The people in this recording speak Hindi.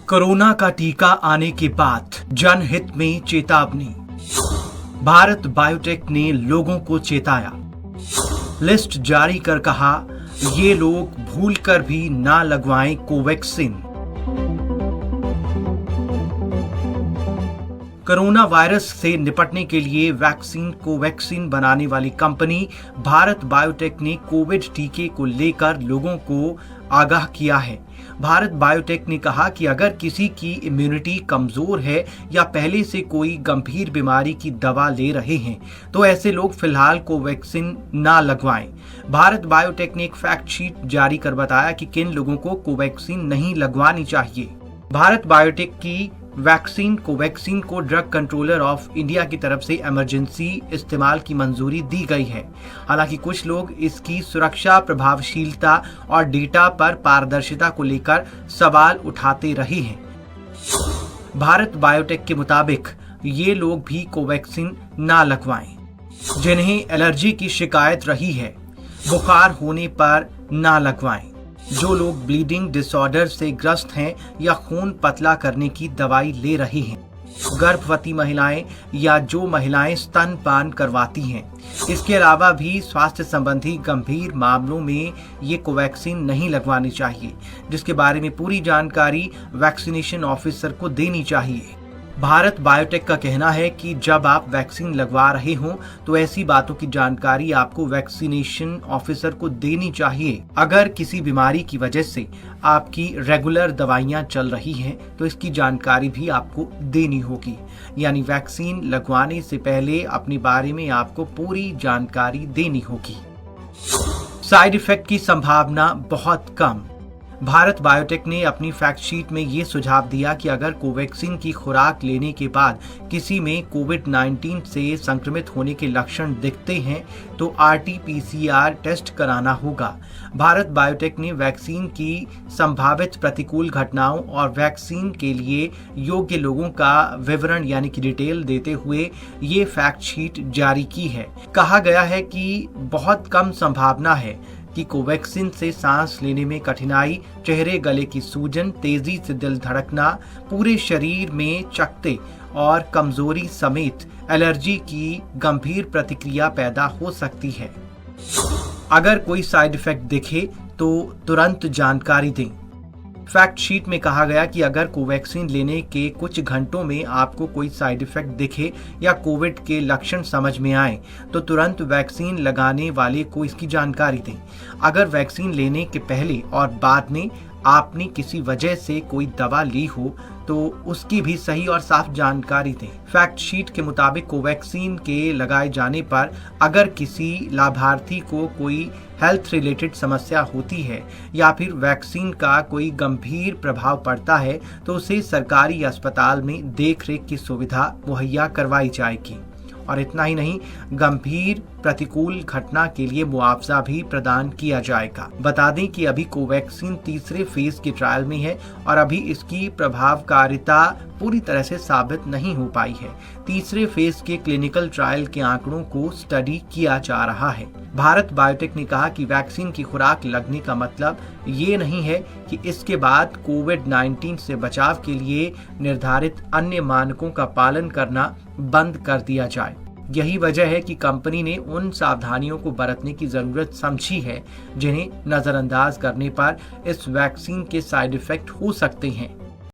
कोरोना का टीका आने के बाद जनहित में चेतावनी। भारत बायोटेक ने लोगों को चेताया। लिस्ट जारी कर कहा, ये लोग भूलकर भी ना लगवाएं कोवैक्सीन। कोरोना वायरस से निपटने के लिए वैक्सीन कोवैक्सीन बनाने वाली कंपनी भारत बायोटेक ने कोविड टीके को लेकर लोगों को आगाह किया है। भारत बायोटेक ने कहा कि अगर किसी की इम्यूनिटी कमजोर है या पहले से कोई गंभीर बीमारी की दवा ले रहे हैं तो ऐसे लोग फिलहाल कोवैक्सीन ना लगवाएं। भारत बायोटेक ने एक फैक्ट शीट जारी कर बताया कि किन लोगों को कोवैक्सीन नहीं लगवानी चाहिए। भारत बायोटेक की वैक्सीन कोवैक्सीन को ड्रग कंट्रोलर ऑफ इंडिया की तरफ से इमरजेंसी इस्तेमाल की मंजूरी दी गई है। हालांकि कुछ लोग इसकी सुरक्षा, प्रभावशीलता और डेटा पर पारदर्शिता को लेकर सवाल उठाते रहे हैं। भारत बायोटेक के मुताबिक ये लोग भी कोवैक्सीन ना लगवाएं जिन्हें एलर्जी की शिकायत रही है। बुखार होने पर ना लगवाएं। जो लोग ब्लीडिंग डिसऑर्डर से ग्रस्त हैं या खून पतला करने की दवाई ले रहे हैं, गर्भवती महिलाएं या जो महिलाएं स्तनपान करवाती हैं। इसके अलावा भी स्वास्थ्य संबंधी गंभीर मामलों में ये कोवैक्सीन नहीं लगवानी चाहिए, जिसके बारे में पूरी जानकारी वैक्सीनेशन ऑफिसर को देनी चाहिए। भारत बायोटेक का कहना है कि जब आप वैक्सीन लगवा रहे हों तो ऐसी बातों की जानकारी आपको वैक्सीनेशन ऑफिसर को देनी चाहिए। अगर किसी बीमारी की वजह से आपकी रेगुलर दवाइयां चल रही हैं तो इसकी जानकारी भी आपको देनी होगी। यानी वैक्सीन लगवाने से पहले अपने बारे में आपको पूरी जानकारी देनी होगी। साइड इफेक्ट की संभावना बहुत कम। भारत बायोटेक ने अपनी फैक्ट शीट में ये सुझाव दिया कि अगर कोवैक्सीन की खुराक लेने के बाद किसी में कोविड-19 से संक्रमित होने के लक्षण दिखते हैं तो RT-PCR टेस्ट कराना होगा। भारत बायोटेक ने वैक्सीन की संभावित प्रतिकूल घटनाओं और वैक्सीन के लिए योग्य लोगों का विवरण यानी कि डिटेल देते हुए ये फैक्ट शीट जारी की है। कहा गया है कि बहुत कम संभावना है कि कोवैक्सीन से सांस लेने में कठिनाई, चेहरे गले की सूजन, तेजी से दिल धड़कना, पूरे शरीर में चकत्ते और कमजोरी समेत एलर्जी की गंभीर प्रतिक्रिया पैदा हो सकती है। अगर कोई साइड इफेक्ट दिखे तो तुरंत जानकारी दें। फैक्ट शीट में कहा गया कि अगर कोवैक्सीन लेने के कुछ घंटों में आपको कोई साइड इफेक्ट दिखे या कोविड के लक्षण समझ में आए तो तुरंत वैक्सीन लगाने वाले को इसकी जानकारी दें। अगर वैक्सीन लेने के पहले और बाद में आपने किसी वजह से कोई दवा ली हो तो उसकी भी सही और साफ जानकारी दें। फैक्ट शीट के मुताबिक कोवैक्सीन के लगाए जाने पर अगर किसी लाभार्थी को कोई हेल्थ रिलेटेड समस्या होती है या फिर वैक्सीन का कोई गंभीर प्रभाव पड़ता है तो उसे सरकारी अस्पताल में देखरेख की सुविधा मुहैया करवाई जाएगी। और इतना ही नहीं, गंभीर प्रतिकूल घटना के लिए मुआवजा भी प्रदान किया जाएगा। बता दें कि अभी कोवैक्सीन तीसरे फेज के ट्रायल में है और अभी इसकी प्रभावकारिता पूरी तरह से साबित नहीं हो पाई है। तीसरे फेज के क्लिनिकल ट्रायल के आंकड़ों को स्टडी किया जा रहा है। भारत बायोटेक ने कहा कि वैक्सीन की खुराक लगने का मतलब ये नहीं है कि इसके बाद कोविड-19 से बचाव के लिए निर्धारित अन्य मानकों का पालन करना बंद कर दिया जाए। यही वजह है कि कंपनी ने उन सावधानियों को बरतने की जरूरत समझी है जिन्हें नजरअंदाज करने पर इस वैक्सीन के साइड इफेक्ट हो सकते हैं।